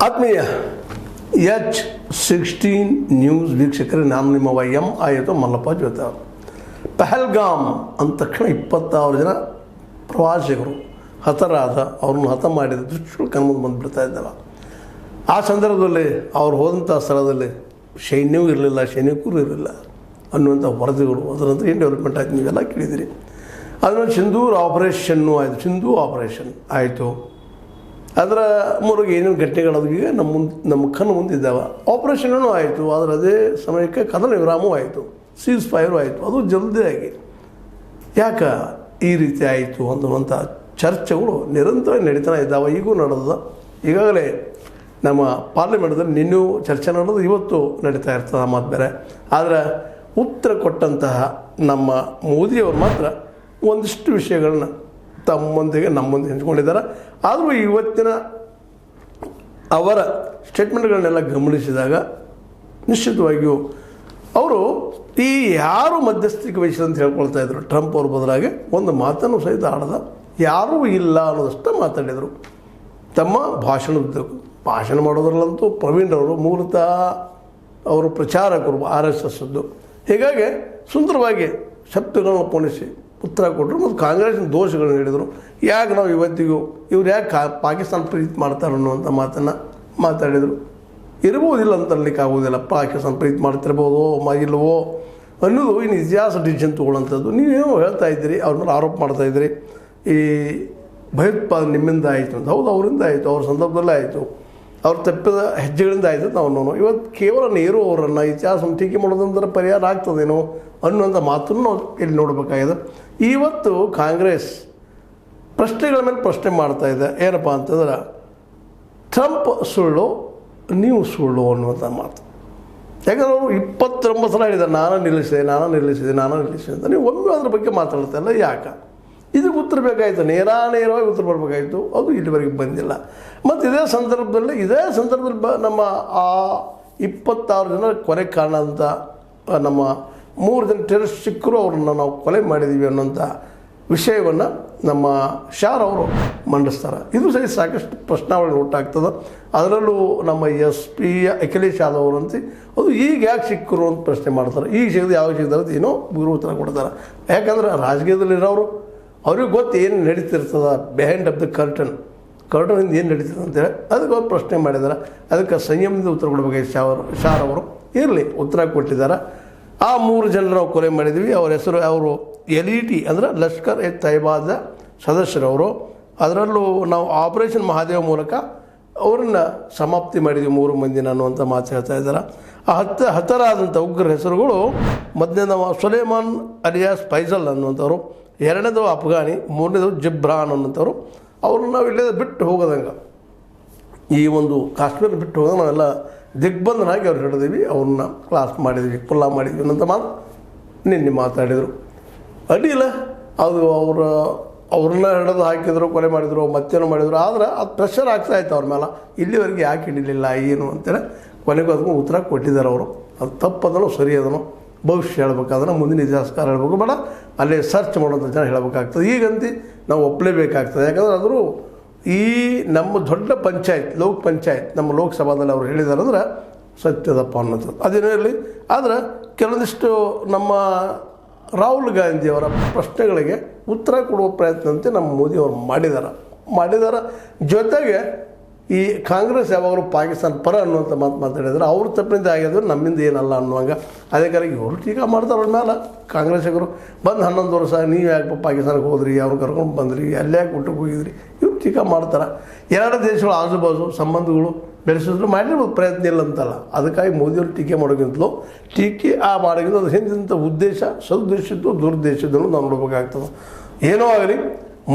ಆತ್ಮೀಯ H16 news ವೀಕ್ಷಕರೇ, ನಾನು ನಿಮ್ಮ ಎಂ ಆಯಿತು ಮಲ್ಲಪ್ಪ ಜೊತೆ. ಪಹಲ್ಗಾಮ್ ಅಂದ ತಕ್ಷಣ 26 ಜನ ಪ್ರವಾಸಿಗರು ಹತರಾದ, ಅವ್ರನ್ನ ಹತ ಮಾಡಿದ ದೃಶ್ಯಗಳು ಕಣ್ಮುಂದೆ ಬಂದುಬಿಡ್ತಾ ಇದ್ದಲ್ಲ. ಆ ಸಂದರ್ಭದಲ್ಲಿ ಅವ್ರು ಹೋದಂಥ ಸ್ಥಳದಲ್ಲಿ ಸೈನ್ಯವೂ ಇರಲಿಲ್ಲ, ಸೈನಿಕರು ಇರಲಿಲ್ಲ ಅನ್ನುವಂಥ ವರದಿಗಳು. ಅದರ ನಂತರ ಏನು ಡೆವಲಪ್ಮೆಂಟ್ ಆಯಿತು ನೀವೆಲ್ಲ ಕೇಳಿದಿರಿ. ಅದನ್ನು ಸಿಂಧೂರ್ ಆಪರೇಷನ್ನು ಆಯಿತು, ಸಿಂಧೂ ಆಪರೇಷನ್ ಆಯಿತು. ಅದರ ಮೂರಿಗೆ ಏನೇನು ಘಟನೆಗಳಾದೀಗ ನಮ್ಮ ಕಣ್ಣು ಮುಂದಿದ್ದಾವೆ. ಆಪರೇಷನ್ನೂ ಆಯಿತು, ಆದರೆ ಅದೇ ಸಮಯಕ್ಕೆ ಕದನ ವಿರಾಮವೂ ಆಯಿತು, ಸೀಸ್ ಫೈರು ಆಯಿತು. ಅದು ಜಲ್ದಿಯಾಗಿ ಯಾಕೆ ಈ ರೀತಿ ಆಯಿತು ಅನ್ನುವಂಥ ಚರ್ಚೆಗಳು ನಿರಂತರವಾಗಿ ನಡೀತಾನೆ ಇದ್ದಾವೆ. ಈಗೂ ನಡೆದ, ಈಗಾಗಲೇ ನಮ್ಮ ಪಾರ್ಲಿಮೆಂಟ್ದಲ್ಲಿ ನಿನ್ನೆಯೂ ಚರ್ಚೆ ನಡೆದು ಇವತ್ತು ನಡೀತಾ ಇರ್ತದೆ, ಆ ಮಾತು ಬೇರೆ. ಆದರೆ ಉತ್ತರ ಕೊಟ್ಟಂತಹ ನಮ್ಮ ಮೋದಿಯವರು ಮಾತ್ರ ಒಂದಿಷ್ಟು ವಿಷಯಗಳನ್ನ ತಮ್ಮೊಂದಿಗೆ ನಮ್ಮೊಂದಿಗೆ ಹಂಚ್ಕೊಂಡಿದ್ದಾರೆ. ಆದರೂ ಇವತ್ತಿನ ಅವರ ಸ್ಟೇಟ್ಮೆಂಟ್ಗಳನ್ನೆಲ್ಲ ಗಮನಿಸಿದಾಗ ನಿಶ್ಚಿತವಾಗಿಯೂ ಅವರು ಈ ಯಾರು ಮಧ್ಯಸ್ಥಿಕೆ ವಹಿಸಿದ ಅಂತ ಹೇಳ್ಕೊಳ್ತಾ ಇದ್ರು. ಟ್ರಂಪ್ ಅವ್ರ ಬದಲಾಗಿ ಒಂದು ಮಾತನ್ನು ಸಹಿತ ಆಡದ, ಯಾರೂ ಇಲ್ಲ ಅನ್ನೋದಷ್ಟೇ ಮಾತಾಡಿದರು ತಮ್ಮ ಭಾಷಣ ಮಾಡೋದ್ರಲ್ಲಂತೂ ಪ್ರವೀಣ್ ಮೂಲತಃ ಅವರು ಪ್ರಚಾರಕರು RSSದ್ದು. ಹೀಗಾಗಿ ಸುಂದರವಾಗಿ ಶಬ್ದಗಳನ್ನು ಪೋಣಿಸಿ ಉತ್ತರ ಕೊಟ್ಟರು ಮತ್ತು ಕಾಂಗ್ರೆಸ್ನ ದೋಷಗಳನ್ನು ಹೇಳಿದರು. ಯಾಕೆ ನಾವು ಇವತ್ತಿಗೂ ಇವ್ರು ಯಾಕೆ ಪಾಕಿಸ್ತಾನ ಪ್ರೀತಿ ಮಾಡ್ತಾರೆ ಅನ್ನುವಂಥ ಮಾತನ್ನು ಮಾತಾಡಿದರು. ಇರ್ಬೋದಿಲ್ಲ ಅಂತ ಅನ್ಲಿಕ್ಕೆ ಆಗೋದಿಲ್ಲ, ಪಾಕಿಸ್ತಾನ ಪ್ರೀತಿ ಮಾಡ್ತಿರ್ಬೋದು ಇಲ್ಲವೋ ಅನ್ನೋದು ಇನ್ನು ಇತಿಹಾಸ ಡಿಸಿಷನ್ ತೊಗೊಳ್ಳೋಂಥದ್ದು. ನೀವೇನೋ ಹೇಳ್ತಾ ಇದ್ದೀರಿ, ಅವ್ರ ಮೇಲೆ ಆರೋಪ ಮಾಡ್ತಾಯಿದ್ದೀರಿ, ಈ ಭಯೋತ್ಪಾದನೆ ನಿಮ್ಮಿಂದ ಆಯಿತು ಅಂತ. ಹೌದು, ಅವರಿಂದ ಆಯಿತು, ಅವ್ರ ಸಂದರ್ಭದಲ್ಲೇ ಆಯಿತು, ಅವ್ರು ತಪ್ಪಿದ ಹೆಜ್ಜೆಗಳಿಂದ ಆಯಿತು ನಾವು ಇವತ್ತು ಕೇವಲ ನೆಹರು ಅವರನ್ನು ಇತಿಹಾಸವನ್ನು ಟೀಕೆ ಮಾಡೋದಂದ್ರೆ ಪರಿಹಾರ ಆಗ್ತದೇನೋ ಅನ್ನುವಂಥ ಮಾತನ್ನು ನಾವು ಇಲ್ಲಿ ನೋಡಬೇಕಾಗಿದೆ. ಇವತ್ತು ಕಾಂಗ್ರೆಸ್ ಪ್ರಶ್ನೆಗಳ ಮೇಲೆ ಪ್ರಶ್ನೆ ಮಾಡ್ತಾಯಿದೆ. ಏನಪ್ಪ ಅಂತಂದ್ರೆ ಟ್ರಂಪ್ ಸುಳ್ಳು, ನೀವು ಸುಳ್ಳು ಅನ್ನುವಂಥ ಮಾತು. ಯಾಕಂದ್ರೆ ಅವರು 29 ಸಲ ಹೇಳಿದ್ದಾರೆ ನಾನು ನಿಲ್ಲಿಸಿದೆ ಅಂತ. ನೀವು ಒಮ್ಮೆ ಅದ್ರ ಬಗ್ಗೆ ಮಾತಾಡ್ತಾ ಇಲ್ಲ. ಯಾಕೆ ಇದಕ್ಕೆ ಉತ್ತರ ಬೇಕಾಯಿತು, ನೇರವಾಗಿ ಉತ್ತರ ಬರಬೇಕಾಯಿತು. ಅದು ಇಲ್ಲಿವರೆಗೆ ಬಂದಿಲ್ಲ. ಮತ್ತು ಇದೇ ಸಂದರ್ಭದಲ್ಲಿ ನಮ್ಮ ಆ 26 ಜನ ಕೊಲೆ ಕಾರಣ ಅಂತ ನಮ್ಮ 3 ಜನ ಟೆರರಿಸ್ಟ್ ಸಿಕ್ಕರು, ಅವ್ರನ್ನ ನಾವು ಕೊಲೆ ಮಾಡಿದ್ದೀವಿ ಅನ್ನೋಂಥ ವಿಷಯವನ್ನು ನಮ್ಮ ಶಾರ್ ಅವರು ಮಂಡಿಸ್ತಾರೆ. ಇದು ಸಹ ಸಾಕಷ್ಟು ಪ್ರಶ್ನಾವಳಿ ಉಂಟಾಗ್ತದೆ. ಅದರಲ್ಲೂ ನಮ್ಮ SP ಅಖಿಲೇಶ್ ಯಾದವ್ ಅವರಂತೆ ಅದು ಈಗ ಯಾಕೆ ಸಿಕ್ಕರು ಅಂತ ಪ್ರಶ್ನೆ ಮಾಡ್ತಾರೆ. ಈಗ ಸಿಗದು ಯಾವಾಗ ಸಿಗ್ತಾರೆ ಅಂತ ಏನೋ ಗುರು ಉತ್ತರ ಕೊಡ್ತಾರೆ. ಯಾಕಂದ್ರೆ ರಾಜಕೀಯದಲ್ಲಿರೋರು ಅವ್ರಿಗೆ ಗೊತ್ತು ಏನು ನಡೀತಿರ್ತದೆ ಬಿಹೈಂಡ್ ಆಫ್ ದ ಕರ್ಟನ್ ಹಿಂದೆ ಏನು ನಡೀತದೆ ಅಂತೇಳಿ. ಅದಕ್ಕೆ ಅವ್ರು ಪ್ರಶ್ನೆ ಮಾಡಿದ್ದಾರೆ. ಅದಕ್ಕೆ ಸಂಯಮದಿಂದ ಉತ್ತರ ಕೊಡಬೇಕಾಗಿ ಶಾರ್ ಅವರು ಇರಲಿ ಉತ್ತರ ಕೊಟ್ಟಿದ್ದಾರೆ. ಆ 3 ಜನರು ನಾವು ಕೊಲೆ ಮಾಡಿದ್ವಿ. ಅವ್ರ ಹೆಸರು ಅವರು LET ಅಂದರೆ ಲಷ್ಕರ್ ಎ ತೈಬಾದ ಸದಸ್ಯರವರು. ಅದರಲ್ಲೂ ನಾವು ಆಪರೇಷನ್ ಮಹಾದೇವ ಮೂಲಕ ಅವರನ್ನು ಸಮಾಪ್ತಿ ಮಾಡಿದ್ವಿ 3 ಮಂದಿನ ಅನ್ನುವಂಥ ಮಾತು ಹೇಳ್ತಾ ಇದ್ದಾರೆ. ಆ ಹತರಾದಂಥ ಉಗ್ರ ಹೆಸರುಗಳು ಮೊದಲನೇದವ ಸುಲೇಮಾನ್ ಅಲಿಯಾಸ್ ಫೈಜಲ್ ಅನ್ನುವಂಥವ್ರು, 2ನೇದು ಅಫ್ಘಾನಿ, 3ನೇದು ಜಿಬ್ರಾನ್ ಅನ್ನುವಂಥವ್ರು. ಅವ್ರನ್ನ ನಾವು ಇಲ್ಲೇ ಬಿಟ್ಟು ಹೋಗೋದಂಗೆ, ಈ ಒಂದು ಕಾಶ್ಮೀರ ಬಿಟ್ಟು ಹೋಗೋದು ನಾವೆಲ್ಲ ದಿಗ್ಬಂಧನಾಗಿ ಅವ್ರು ಹಿಡಿದೀವಿ, ಅವ್ರನ್ನ ಕ್ಲಾಸ್ ಮಾಡಿದ್ವಿ, ಪುಲ್ಲ ಮಾಡಿದ್ವಿ ಅನ್ನೋಂಥ ಮಾತು ನಿನ್ನೆ ಮಾತಾಡಿದರು. ಅಡ್ಡಿಲ್ಲ, ಅದು ಅವ್ರನ್ನ ಹಿಡಿದು ಹಾಕಿದ್ರು, ಕೊಲೆ ಮಾಡಿದರು, ಮತ್ತೇನೋ ಮಾಡಿದರು. ಆದರೆ ಅದು ಪ್ರೆಷರ್ ಆಗ್ತಾಯಿತ್ತು ಅವ್ರ ಮೇಲೆ. ಇಲ್ಲಿವರೆಗೆ ಯಾಕೆ ಹಿಡಿಲಿಲ್ಲ ಏನು ಅಂತೇಳಿ ಕೊನೆಗೂ ಅದಕ್ಕೂ ಉತ್ತರ ಕೊಟ್ಟಿದ್ದಾರೆ ಅವರು. ಅದು ತಪ್ಪದನೋ ಸರಿ ಅದನೋ ಭವಿಷ್ಯ ಹೇಳ್ಬೇಕಾದ್ರೆ ಮುಂದಿನ ಇತಿಹಾಸಕಾರ ಹೇಳ್ಬೇಕು, ಬೇಡ ಅಲ್ಲೇ ಸರ್ಚ್ ಮಾಡೋಂಥ ಜನ ಹೇಳಬೇಕಾಗ್ತದೆ. ಈಗಂತೂ ನಾವು ಒಪ್ಪಲೇಬೇಕಾಗ್ತದೆ. ಯಾಕಂದ್ರೆ ಆದರೂ ಈ ನಮ್ಮ ದೊಡ್ಡ ಪಂಚಾಯತ್ ಲೋಕ್ ಪಂಚಾಯತ್ ನಮ್ಮ ಲೋಕಸಭಾದಲ್ಲಿ ಅವರು ಹೇಳಿದ್ದಾರೆ ಅಂದ್ರೆ ಸತ್ಯದಪ್ಪ ಅನ್ನೋದು ಅದೇನೇ ಇರಲಿ. ಆದರೆ ಕೆಲವೊಂದಿಷ್ಟು ನಮ್ಮ ರಾಹುಲ್ ಗಾಂಧಿಯವರ ಪ್ರಶ್ನೆಗಳಿಗೆ ಉತ್ತರ ಕೊಡುವ ಪ್ರಯತ್ನ ಅಂತ ನಮ್ಮ ಮೋದಿಯವರು ಮಾಡಿದ್ದಾರೆ. ಜೊತೆಗೆ ಈ ಕಾಂಗ್ರೆಸ್ ಯಾವಾಗಲೂ ಪಾಕಿಸ್ತಾನ ಪರ ಅನ್ನುವಂಥ ಮಾತಾಡಿದ್ರೆ ಅವ್ರ ತಪ್ಪಿನಿಂದ ಆಗಿದ್ರು, ನಮ್ಮಿಂದ ಏನಲ್ಲ ಅನ್ನುವಂಗೆ. ಅದೇ ಕಾರಣಕ್ಕೆ ಇವರು ಟೀಕಾ ಮಾಡ್ತಾರೆ ಅವ್ರ ಮೇಲೆ. ಕಾಂಗ್ರೆಸ್ಸಿಗರು ಬಂದು 11 ವರ್ಷ ನೀವು ಯಾಕೆ ಪಾಕಿಸ್ತಾನಕ್ಕೆ ಹೋದ್ರಿ, ಅವ್ರು ಕರ್ಕೊಂಡು ಬಂದ್ರಿ, ಅಲ್ಲೇ ಯಾಕೆ ಊಟಕ್ಕೆ ಹೋಗಿದ್ರಿ, ಇವ್ರು ಟೀಕಾ ಮಾಡ್ತಾರೆ. 2 ದೇಶಗಳು ಆಜುಬಾಜು ಸಂಬಂಧಗಳು ಬೆಳೆಸಿದ್ರು ಮಾಡಿರ್ಬೋದು, ಪ್ರಯತ್ನ ಇಲ್ಲ ಅಂತಲ್ಲ. ಅದಕ್ಕಾಗಿ ಮೋದಿಯವರು ಟೀಕೆ ಮಾಡೋಕ್ಕಿಂತಲೂ ಟೀಕೆ ಮಾಡೋಕ್ಕಿಂತ ಅದು ಹಿಂದಿನಂಥ ಉದ್ದೇಶ ಸದುದ್ದೇಶದ್ದು ದುರುದ್ದೇಶದನ್ನು ನಾವು ನೋಡಬೇಕಾಗ್ತದೆ. ಏನೋ ಆಗಲಿ,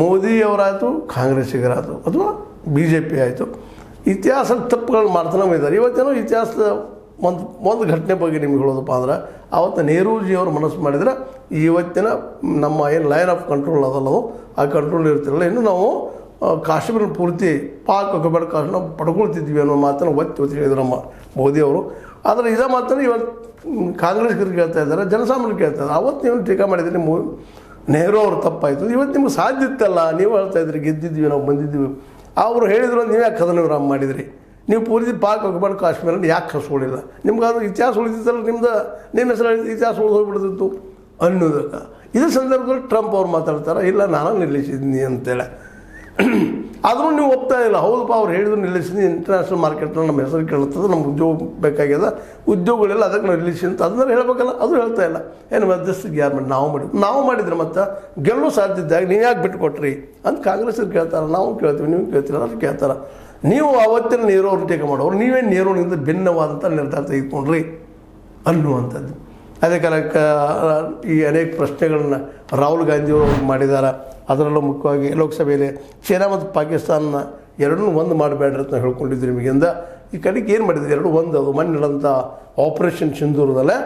ಮೋದಿಯವರಾಯಿತು, ಕಾಂಗ್ರೆಸ್ಸಿಗರಾಯಿತು ಅಥವಾ BJP ಆಯಿತು, ಇತಿಹಾಸದ ತಪ್ಪುಗಳು ಮಾಡ್ತಾನೆ ಇದ್ದಾರೆ. ಇವತ್ತೇನೋ ಇತಿಹಾಸದ ಒಂದು ಘಟನೆ ಬಗ್ಗೆ ನಿಮ್ಗೆ ಹೇಳೋದಪ್ಪ ಅಂದ್ರೆ, ಆವತ್ತು ನೆಹರೂಜಿಯವರು ಮನಸ್ಸು ಮಾಡಿದರೆ ಇವತ್ತಿನ ನಮ್ಮ ಏನು ಲೈನ್ ಆಫ್ ಕಂಟ್ರೋಲ್ ಅದಲ್ಲದು, ಆ ಕಂಟ್ರೋಲ್ ಇರ್ತಿರಲ್ಲ. ಇನ್ನು ನಾವು ಕಾಶ್ಮೀರ ಪೂರ್ತಿ ಪಾಕ್ ಒಕ್ಕಬೇಡ ಕಾಶ್ಮೀರ ನಾವು ಪಡ್ಕೊಳ್ತಿದ್ವಿ ಅನ್ನೋ ಮಾತನ್ನು ಒತ್ತಿ ಹೇಳಿದ್ರು ನಮ್ಮ ಮೋದಿಯವರು. ಆದರೆ ಇದೇ ಮಾತನ್ನು ಇವತ್ತು ಕಾಂಗ್ರೆಸ್ಗರಿಗೆ ಹೇಳ್ತಾ ಇದ್ದಾರೆ, ಜನಸಾಮಾನ್ಯರಿಗೆ ಹೇಳ್ತಾ ಇದ್ದಾರೆ. ಅವತ್ತು ನೀವು ಟೀಕಾ ಮಾಡಿದ್ದೀರಿ, ನೆಹರು ಅವರು ತಪ್ಪಾಯಿತು. ಇವತ್ತು ನಿಮ್ಗೆ ಸಾಧ್ಯ ಇತ್ತಲ್ಲ, ನೀವು ಹೇಳ್ತಾ ಇದ್ರಿ ಗೆದ್ದಿದ್ವಿ, ನಾವು ಬಂದಿದ್ವಿ. ಅವರು ಹೇಳಿದ್ರು, ನೀವು ಯಾಕೆ ಕದನ ವಿರಾಮ ಮಾಡಿದ್ರಿ, ನೀವು ಪೂರ್ತಿ ಪಾಕ್ ಅಕ್ಬರ್ ಕಾಶ್ಮೀರನ ಯಾಕೆ ಕಸ್ಕೊಳ್ಳಿಲ್ಲ? ನಿಮ್ಗೆ ಅದು ಇತಿಹಾಸ ಉಳಿದಿತ್ತಲ್ಲ, ನಿಮ್ಮ ಹೆಸರು ಇತಿಹಾಸ ಉಳಿದು ಹೋಗ್ಬಿಡ್ತಿತ್ತು ಅನ್ನೋದಕ್ಕೆ. ಇದೇ ಸಂದರ್ಭದಲ್ಲಿ ಟ್ರಂಪ್ ಅವ್ರು ಮಾತಾಡ್ತಾರೆ, ಇಲ್ಲ ನಾನು ನಿಲ್ಲಿಸಿದ್ದೀನಿ ಅಂತೇಳಿ. ಆದರೂ ನೀವು ಒಪ್ತಾ ಇಲ್ಲ. ಹೌದಪ್ಪ, ಅವ್ರು ಹೇಳಿದ್ರು ನಿಲ್ಲಿಸಿದ್ದೀನಿ, ಇಂಟರ್ನ್ಯಾಷನಲ್ ಮಾರ್ಕೆಟ್ನಲ್ಲಿ ನಮ್ಮ ಹೆಸರು ಕೇಳುತ್ತದೆ, ನಮ್ಗೆ ಉದ್ಯೋಗ ಬೇಕಾಗ್ಯದ, ಉದ್ಯೋಗಗಳೆಲ್ಲ ಅದಕ್ಕೆ ನಾವು ನಿಲ್ಲಿಸಿ ಅಂತ ಅದನ್ನ ಹೇಳಬೇಕಲ್ಲ, ಅದು ಹೇಳ್ತಾ ಇಲ್ಲ. ಏನು ಮಧ್ಯಸ್ಥಿಗೆ ಯಾರು ಮಾಡಿ ನಾವು ಮಾಡಿದ್ರೆ ಮತ್ತು ಗೆಲ್ಲೋ ಸಾಧ್ಯ ಇದ್ದಾಗ ನೀವು ಯಾಕೆ ಬಿಟ್ಟು ಕೊಟ್ರಿ ಅಂತ ಕಾಂಗ್ರೆಸ್ಸರು ಕೇಳ್ತಾರೆ, ನಾವು ಕೇಳ್ತೀವಿ, ನೀವು ಕೇಳ್ತೀರ, ಅವ್ರು ಕೇಳ್ತಾರೆ. ನೀವು ಅವತ್ತಿನ ನೀರು ಟೀಕೆ ಮಾಡೋರು, ನೀವೇ ನೀರಿನಿಂದ ಭಿನ್ನವಾದಂಥ ನಿರ್ಧಾರ ತೆಗೆದುಕೊಂಡ್ರಿ ಅನ್ನುವಂಥದ್ದು. ಅದೇ ಕಾಲಕ್ಕೆ ಈ ಅನೇಕ ಪ್ರಶ್ನೆಗಳನ್ನ ರಾಹುಲ್ ಗಾಂಧಿಯವರು ಮಾಡಿದ್ದಾರೆ. ಅದರಲ್ಲೂ ಮುಖ್ಯವಾಗಿ ಲೋಕಸಭೆಯಲ್ಲಿ ಚೈನಾ ಮತ್ತು ಪಾಕಿಸ್ತಾನ ಎರಡನ್ನೂ ಒಂದು ಮಾಡಬೇಡ್ರಿ ಅಂತ ಹೇಳ್ಕೊಂಡಿದ್ರು ನಿಮಗಿಂದ. ಈ ಕಡೆಗೆ ಏನು ಮಾಡಿದ್ರು, ಎರಡು ಒಂದು. ಅದು ಮೊನ್ನೆ ನಡೆದಂಥ ಆಪರೇಷನ್ ಸಿಂಧೂರದಲ್ಲೇ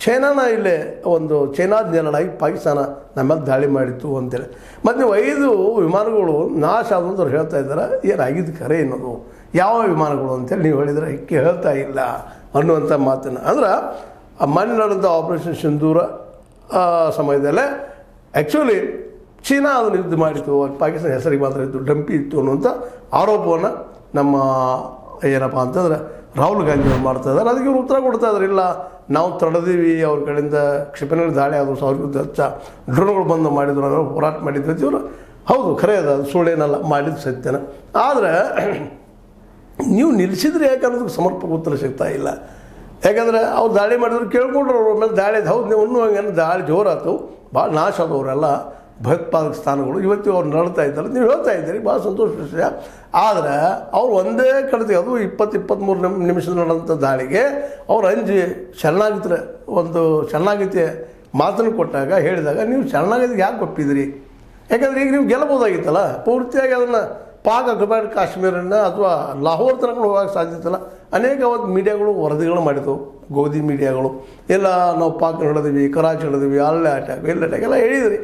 ಚೈನಾನ ಇಲ್ಲೇ ಒಂದು ಚೈನಾದ ನೆರಳಾಗಿ ಪಾಕಿಸ್ತಾನ ನಮ್ಮೇಲೆ ದಾಳಿ ಮಾಡಿತ್ತು ಅಂತೇಳಿ. ಮತ್ತು ನೀವು 5 ವಿಮಾನಗಳು ನಾಶ ಆದಂತ ಅವ್ರು ಹೇಳ್ತಾ ಇದ್ದಾರೆ. ಏನಾಗಿದ್ದು ಖರೆ ಏನದು, ಯಾವ ವಿಮಾನಗಳು ಅಂತೇಳಿ ನೀವು ಹೇಳಿದರೆ ಹೇಳ್ತಾ ಇಲ್ಲ ಅನ್ನುವಂಥ ಮಾತನ್ನು. ಅಂದ್ರೆ ಮೊನ್ನೆ ನಡೆದ ಆಪರೇಷನ್ ಸಿಂಧೂರ ಸಮಯದಲ್ಲೇ ಆ್ಯಕ್ಚುಲಿ ಚೀನಾ ಅದನ್ನು ಯುದ್ಧ ಮಾಡಿತ್ತು, ಪಾಕಿಸ್ತಾನ ಹೆಸರಿಗೆ ಮಾತ್ರ ಇತ್ತು, ಡಂಪಿ ಇತ್ತು ಅನ್ನುವಂಥ ಆರೋಪವನ್ನು ನಮ್ಮ ಏನಪ್ಪ ಅಂತಂದ್ರೆ ರಾಹುಲ್ ಗಾಂಧಿ ಅವ್ರು ಮಾಡ್ತಾ ಇದ್ದಾರೆ. ಅದಕ್ಕೆ ಇವರು ಉತ್ತರ ಕೊಡ್ತಾ ಇದ್ದಾರೆ, ಇಲ್ಲ ನಾವು ತಡೆದೀವಿ, ಅವ್ರ ಕಡೆಯಿಂದ ಕ್ಷಿಪಣಿಗಳು ದಾಳಿ ಆದವು, 1000 ಹೆಚ್ಚು ಡ್ರೋನ್ಗಳು ಬಂದು ಮಾಡಿದ್ರು, ನಾವು ಹೋರಾಟ ಮಾಡಿದ್ವಿ ಅಂತ ಇವರು. ಹೌದು, ಖರೆ ಅದ, ಅದು ಸುಳ್ಳೇನಲ್ಲ, ಮಾಡಿದ್ದು ಸತ್ಯನ. ಆದರೆ ನೀವು ನಿಲ್ಲಿಸಿದ್ರೆ ಯಾಕನ್ನೋದಕ್ಕೆ ಸಮರ್ಪಕ ಉತ್ತರ ಸಿಗ್ತಾ ಇಲ್ಲ. ಯಾಕಂದರೆ ಅವ್ರು ದಾಳಿ ಮಾಡಿದ್ರು ಕೇಳ್ಕೊಂಡ್ರು, ಅವ್ರ ಮೇಲೆ ದಾಳಿ ಹೌದು ನೀವು ಇನ್ನೂ ಹಂಗೆ ದಾಳಿ ಜೋರಾಯ್ತು, ಭಾಳ ನಾಶ ಆದವರೆಲ್ಲ ಭಯೋತ್ಪಾದಕ ಸ್ಥಾನಗಳು ಇವತ್ತು ಅವ್ರು ನಡ್ತಾ ಇದ್ದಾರೆ, ನೀವು ಹೇಳ್ತಾ ಇದ್ದೀರಿ, ಭಾಳ ಸಂತೋಷ ವಿಷಯ. ಆದರೆ ಅವ್ರು ಒಂದೇ ಕಡೆಗೆ ಅದು 20-23 ನಿಮಿಷದ ನಡೆದಂಥ ದಾಳಿಗೆ ಅವ್ರು ಅಂಜಿ ಶರಣಾಗತರೆ ಒಂದು ಶರಣಾಗತಿ ಮಾತನ್ನು ಕೊಟ್ಟಾಗ ಹೇಳಿದಾಗ ನೀವು ಶರಣಾಗತಿಗೆ ಯಾಕೆ ಒಪ್ಪಿದ್ರಿ? ಯಾಕಂದರೆ ಈಗ ನೀವು ಗೆಲ್ಲಬಹುದಾಗಿತ್ತಲ್ಲ, ಪೂರ್ತಿಯಾಗಿ ಅದನ್ನು ಪಾಕ್ ಅಕ್ಬರ್ ಕಾಶ್ಮೀರನ್ನ ಅಥವಾ ಲಾಹೋರ್ ತನಕ ಹೋಗೋಕ್ಕೆ ಸಾಧ್ಯತೆಲ್ಲ. ಅನೇಕ ಅವತ್ತು ಮೀಡಿಯಾಗಳು ವರದಿಗಳು ಮಾಡಿದವು, ಗೋಧಿ ಮೀಡಿಯಾಗಳು, ಎಲ್ಲ ನಾವು ಪಾಕ್ ಹಿಡಿದ್ವಿ, ಕರಾಚಿ ಹಿಡಿದ್ವಿ, ಅಲ್ಲೇ ಅಟ್ಯಾಕ್ ಎಲ್ಲ ಅಟ್ಯಾಕ್ ಎಲ್ಲ ಹೇಳಿದ್ರಿ.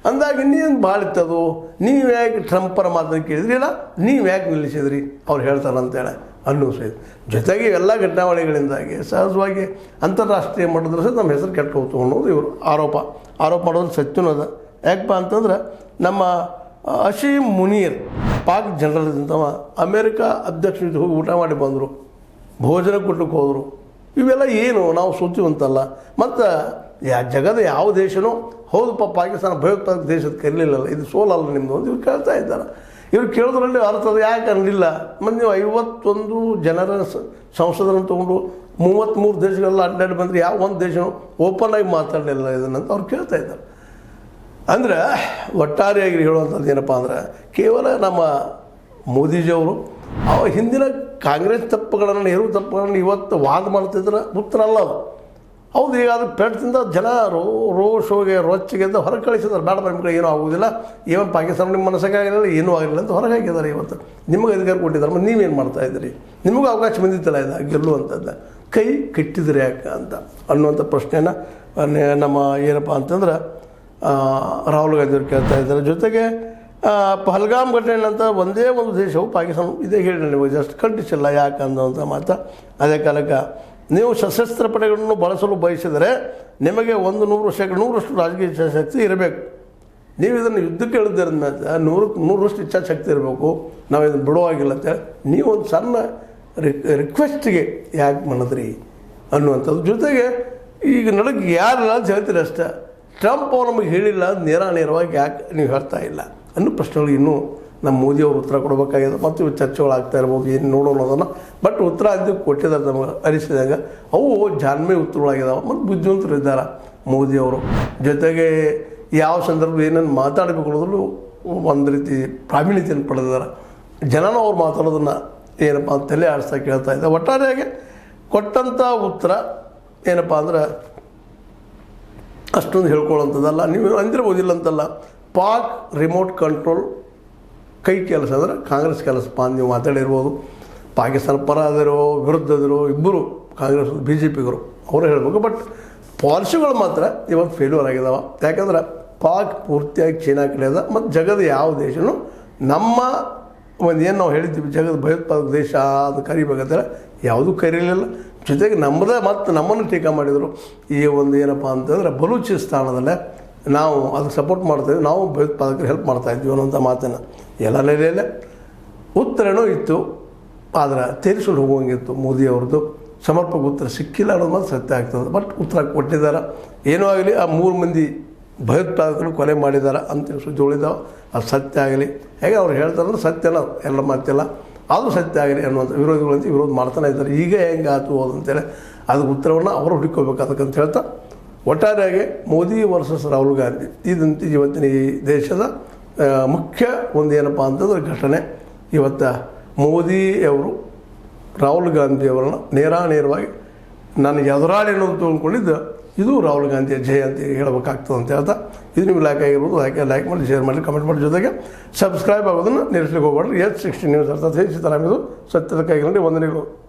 ಅಂದಾಗ ಇನ್ನೇನು ಭಾಳ ಇತ್ತದು, ನೀವು ಯಾಕೆ ಟ್ರಂಪರ ಮಾತನ್ನು ಕೇಳಿದ್ರಿ, ಇಲ್ಲ ನೀವು ಯಾಕೆ ನಿಲ್ಲಿಸಿದ್ರಿ ಅವ್ರು ಹೇಳ್ತಾರೆ ಅಂತೇಳಿ ಅನ್ನಿಸೋದು. ಜೊತೆಗೆ ಎಲ್ಲ ಘಟನಾವಳಿಗಳಿಂದಾಗಿ ಸಹಜವಾಗಿ ಅಂತಾರಾಷ್ಟ್ರೀಯ ಮಟ್ಟದಲ್ಲಿ ಸಹ ನಮ್ಮ ಹೆಸರು ಕೆಟ್ಟು ಹೋಗ್ತು ಅನ್ನೋದು ಇವರು ಆರೋಪ ಮಾಡೋದು ಸತ್ಯನೂ ಅದ. ಯಾಕಪ್ಪ ಅಂತಂದ್ರೆ ನಮ್ಮ ಅಶೀಮ್ ಮುನೀರ್ ಪಾಕ್ ಜನರಲ್ದಿಂದ ಅಮೇರಿಕಾ ಅಧ್ಯಕ್ಷ ಜೊತೆ ಹೋಗಿ ಊಟ ಮಾಡಿ ಬಂದರು, ಭೋಜನ ಕೊಟ್ಟಕ್ಕೆ ಹೋದರು. ಇವೆಲ್ಲ ಏನು ನಾವು ಸೂಚಿವಂತಲ್ಲ. ಮತ್ತು ಜಗದ ಯಾವ ದೇಶನೂ ಹೌದಪ್ಪ ಪಾಕಿಸ್ತಾನ ಭಯೋತ್ಪಾದಕ ದೇಶದ ಕರೀಲಿಲ್ಲ, ಇದು ಸೋಲಲ್ಲ ನಿಮ್ಮದು ಅಂತ ಇವ್ರು ಕೇಳ್ತಾ ಇದ್ದಾರೆ. ಇವ್ರು ಕೇಳೋದ್ರಲ್ಲಿ ಅರ್ಥದ ಯಾಕೆ ಅನ್ನಲಿಲ್ಲ. ಮತ್ತು ನೀವು 51 ಜನರ ಸಂಸದರನ್ನು ತೊಗೊಂಡು 33 ದೇಶಗಳೆಲ್ಲ ಅಡ್ಡಾಡಿ ಬಂದರೆ ಯಾವ ಒಂದು ದೇಶನೂ ಓಪನ್ ಆಗಿ ಮಾತಾಡಲಿಲ್ಲ ಇದನ್ನಂತ ಅವ್ರು ಕೇಳ್ತಾ ಇದ್ದಾರೆ. ಅಂದರೆ ಒಟ್ಟಾರೆಯಾಗಿ ಹೇಳುವಂಥದ್ದು ಏನಪ್ಪ ಅಂದ್ರೆ, ಕೇವಲ ನಮ್ಮ ಮೋದಿಜಿಯವರು ಹಿಂದಿನ ಕಾಂಗ್ರೆಸ್ ತಪ್ಪುಗಳನ್ನು, ನೆಹರು ತಪ್ಪುಗಳನ್ನು ಇವತ್ತು ವಾದ ಮಾಡ್ತಿದ್ರೆ ಉತ್ತರ ಅಲ್ಲ ಅದು. ಹೌದು, ಈಗ ಅದು ಪೆಟ್ಟಿಂದ ಜನ ರೋಷೋಗೆ ರೊಚ್ಚಿಗೆಂದ ಹೊರಗೆ ಕಳಿಸಿದ್ದಾರೆ. ಬೇಡ ನಿಮ್ಗೆ ಏನೂ ಆಗೋದಿಲ್ಲ, ಏನು ಪಾಕಿಸ್ತಾನ ನಿಮ್ಮ ಮನಸ್ಸಾಗಿರಲಿಲ್ಲ, ಏನೂ ಆಗಿಲ್ಲ ಅಂತ ಹೊರಗೆ ಹಾಕಿದ್ದಾರೆ. ಇವತ್ತು ನಿಮಗೆ ಅಧಿಕಾರ ಕೊಟ್ಟಿದ್ದಾರೆ, ಮತ್ತು ನೀವೇನು ಮಾಡ್ತಾಯಿದ್ದೀರಿ? ನಿಮಗೂ ಅವಕಾಶ ಬಂದಿತ್ತಲ್ಲ ಇದು ಗೆಲ್ಲುವಂಥದ್ದು, ಕೈ ಕಟ್ಟಿದ್ರೆ ಯಾಕೆ ಅಂತ ಅನ್ನುವಂಥ ಪ್ರಶ್ನೆನ ನಮ್ಮ ಏನಪ್ಪ ಅಂತಂದ್ರೆ ರಾಹುಲ್ ಗಾಂಧಿಯವರು ಕೇಳ್ತಾ ಇದ್ದಾರೆ. ಜೊತೆಗೆ ಪಹಲ್ಗಾಮ್ ಘಟನೆ ಅಂತ ಒಂದೇ ಒಂದು ದೇಶವು ಪಾಕಿಸ್ತಾನ ಇದೇ ಹೇಳಿ ನೀವು ಜಸ್ಟ್ ಖಂಡಿಸಿಲ್ಲ ಯಾಕೆ ಅನ್ನೋಂಥ ಮಾತು. ಅದೇ ಕಾಲಕ್ಕೆ ನೀವು ಸಶಸ್ತ್ರ ಪಡೆಗಳನ್ನು ಬಳಸಲು ಬಯಸಿದರೆ ನಿಮಗೆ 100% ರಾಜಕೀಯ ಇಚ್ಛಾಶಕ್ತಿ ಇರಬೇಕು. ನೀವು ಇದನ್ನು ಯುದ್ಧಕ್ಕೆ ಹೇಳಿದ್ದರಿಂದ 100% ಇಚ್ಛಾಶಕ್ತಿ ಇರಬೇಕು, ನಾವು ಇದನ್ನು ಬಿಡುವಾಗಿಲ್ಲ ಅಂತೇಳಿ ನೀವು ಒಂದು ಸಣ್ಣ ರಿಕ್ವೆಸ್ಟಿಗೆ ಯಾಕೆ ಮಾಡಿದ್ರಿ ಅನ್ನುವಂಥದ್ದು. ಜೊತೆಗೆ ಈಗ ನಡಕ್ಕೆ ಯಾರಿಲ್ಲ ಅಂತ ಹೇಳ್ತೀರಿ ಅಷ್ಟೇ, ಟ್ರಂಪ್ ಅವ್ರು ನಮಗೆ ಹೇಳಿಲ್ಲ, ನೇರವಾಗಿ ಯಾಕೆ ನೀವು ಹೇಳ್ತಾ ಇಲ್ಲ ಅನ್ನೋ ಪ್ರಶ್ನೆಗಳು ಇನ್ನೂ ನಮ್ಮ ಮೋದಿಯವರು ಉತ್ತರ ಕೊಡಬೇಕಾಗಿದೆ. ಮತ್ತು ಇವು ಚರ್ಚೆಗಳಾಗ್ತಾ ಇರ್ಬೋದು, ಏನು ನೋಡೋಣ ಅದನ್ನು. ಬಟ್ ಉತ್ತರ ಅಂತ ಕೊಟ್ಟಿದ್ದಾರೆ ನಮಗೆ ಅನಿಸಿದಾಗ. ಅವು ಜಾನ್ಮೆ ಉತ್ತರಗಳಾಗಿದ್ದಾವೆ ಮತ್ತು ಬುದ್ಧಿವಂತರು ಇದ್ದಾರೆ ಮೋದಿಯವರು. ಜೊತೆಗೆ ಯಾವ ಸಂದರ್ಭ ಏನೇನು ಮಾತಾಡಬೇಕು ಅನ್ನೋದ್ರೂ ಒಂದು ರೀತಿ ಪ್ರಾವೀಣ್ಯತೆಯನ್ನು ಪಡೆದಿದ್ದಾರೆ. ಜನನೂ ಅವ್ರು ಮಾತಾಡೋದನ್ನು ಏನಪ್ಪ ಅಂತ ತಲೆ ಆಡಿಸ್ತಾ ಕೇಳ್ತಾ ಇದ್ದೆ. ಒಟ್ಟಾರೆಯಾಗಿ ಕೊಟ್ಟಂಥ ಉತ್ತರ ಏನಪ್ಪ ಅಂದ್ರೆ ಅಷ್ಟೊಂದು ಹೇಳ್ಕೊಳ್ಳೋಂಥದ್ದಲ್ಲ. ನೀವು ಅಂದಿರ್ಬೋದಿಲ್ಲ ಅಂತಲ್ಲ, ಪಾಕ್ ರಿಮೋಟ್ ಕಂಟ್ರೋಲ್ ಕೈ ಕೆಲಸ ಅಂದರೆ ಕಾಂಗ್ರೆಸ್ ಕೆಲಸಪ್ಪ ಅಂತ ನೀವು ಮಾತಾಡಿರ್ಬೋದು. ಪಾಕಿಸ್ತಾನ ಪರ ಅದಿರೋ ವಿರುದ್ಧದಿರೋ ಇಬ್ಬರು ಕಾಂಗ್ರೆಸ್ BJPಗರು ಅವರು ಹೇಳಬೇಕು. ಬಟ್ ಪಾಲಿಸಿಗಳು ಮಾತ್ರ ಇವತ್ತು ಫೇಲ್ಯೂರ್ ಆಗಿದ್ದಾವೆ. ಯಾಕಂದ್ರೆ ಪಾಕ್ ಪೂರ್ತಿಯಾಗಿ ಚೀನಾ ಕಡೆ ಅದ. ಮತ್ತು ಜಗದ ಯಾವ ದೇಶನೂ ನಮ್ಮ ಒಂದು ಏನು ನಾವು ಹೇಳಿದ್ದೀವಿ ಜಗದ ಭಯೋತ್ಪಾದಕ ದೇಶ ಅದು ಕರಿಬೇಕಂದ್ರೆ ಯಾವುದೂ ಕರೀಲಿಲ್ಲ. ಜೊತೆಗೆ ನಮ್ಮನ್ನು ಟೀಕಾ ಮಾಡಿದರು. ಈ ಒಂದು ಏನಪ್ಪ ಅಂತಂದರೆ ಬಲೂಚಿಸ್ತಾನದಲ್ಲೇ ನಾವು ಅದಕ್ಕೆ ಸಪೋರ್ಟ್ ಮಾಡ್ತಾಯಿದ್ವಿ, ನಾವು ಭಯೋತ್ಪಾದಕರು ಹೆಲ್ಪ್ ಮಾಡ್ತಾಯಿದ್ವಿ ಅನ್ನೋಂಥ ಮಾತನ್ನು ಎಲ್ಲ ನೆಲೆಯಲ್ಲೇ ಉತ್ತರನೂ ಇತ್ತು. ಆದ್ರೆ ತೇರಿಸಲು ಹೋಗುವಂಗಿತ್ತು ಮೋದಿ ಅವ್ರದ್ದು. ಸಮರ್ಪಕ ಉತ್ತರ ಸಿಕ್ಕಿಲ್ಲ ಅನ್ನೋದು ಮಾತ್ರ ಸತ್ಯ ಆಗ್ತದೆ. ಬಟ್ ಉತ್ತರ ಕೊಟ್ಟಿದ್ದಾರೆ. ಏನೋ ಆಗಲಿ, ಆ 3 ಮಂದಿ ಭಯೋತ್ಪಾದಕರು ಕೊಲೆ ಮಾಡಿದ್ದಾರೆ ಅಂತ ಸುದ್ದಿ ಉಳಿದಾವೆ. ಅದು ಸತ್ಯ ಆಗಲಿ. ಹೇಗೆ ಅವ್ರು ಹೇಳ್ತಾರಂದ್ರೆ ಸತ್ಯನ ಎಲ್ಲ ಮಾತಿಲ್ಲ, ಆದರೂ ಸತ್ಯ ಆಗಲಿ ಅನ್ನುವಂಥ ವಿರೋಧಿಗಳಂತ ವಿರೋಧ ಮಾಡ್ತಾನೆ ಇದ್ದಾರೆ. ಈಗ ಹೆಂಗೆ ಆಯ್ತು ಅಂತೇಳಿ ಅದಕ್ಕೆ ಉತ್ತರವನ್ನು ಅವರು ಹುಡುಕೋಬೇಕಾದಕ್ಕಂತ ಹೇಳ್ತಾ, ಒಟ್ಟಾರೆಯಾಗಿ ಮೋದಿ ವರ್ಸಸ್ ರಾಹುಲ್ ಗಾಂಧಿ ಇದಂತ ಇವತ್ತಿನ ಈ ದೇಶದ ಮುಖ್ಯ ಒಂದು ಏನಪ್ಪ ಅಂತಂದ್ರೆ ಘಟನೆ. ಇವತ್ತು ಮೋದಿಯವರು ರಾಹುಲ್ ಗಾಂಧಿಯವರನ್ನ ನೇರವಾಗಿ ನನಗೆ ಎದುರಾಳಿ ಅನ್ನೋದು ತೊಗೊಂಡ್ಕೊಂಡಿದ್ದು ಇದು ರಾಹುಲ್ ಗಾಂಧಿಯ ಜಯ ಅಂತ ಹೇಳಬೇಕಾಗ್ತದೆ ಅಂತ ಹೇಳ್ತಾ, ಇದು ನೀವು ಲೈಕ್ ಆಗಿರ್ಬೋದು. ಲೈಕ್ ಮಾಡಿ, ಶೇರ್ ಮಾಡಿ, ಕಮೆಂಟ್ ಮಾಡಿ, ಜೊತೆಗೆ ಸಬ್ಸ್ಕ್ರೈಬ್ ಆಗೋದನ್ನು ನಿಲ್ಲಿಸ್ಲಿಕ್ಕೆ ಹೋಗ್ಬೇಡ್ರಿ. S60 ನ್ಯೂಸ್ ಅರ್ಥಾತ್ ಸಿದ್ದರಾಮಯ್ಯ ಸತ್ಯದ ಕೈಗೊಂಡು ವಂದನೆಗಳು.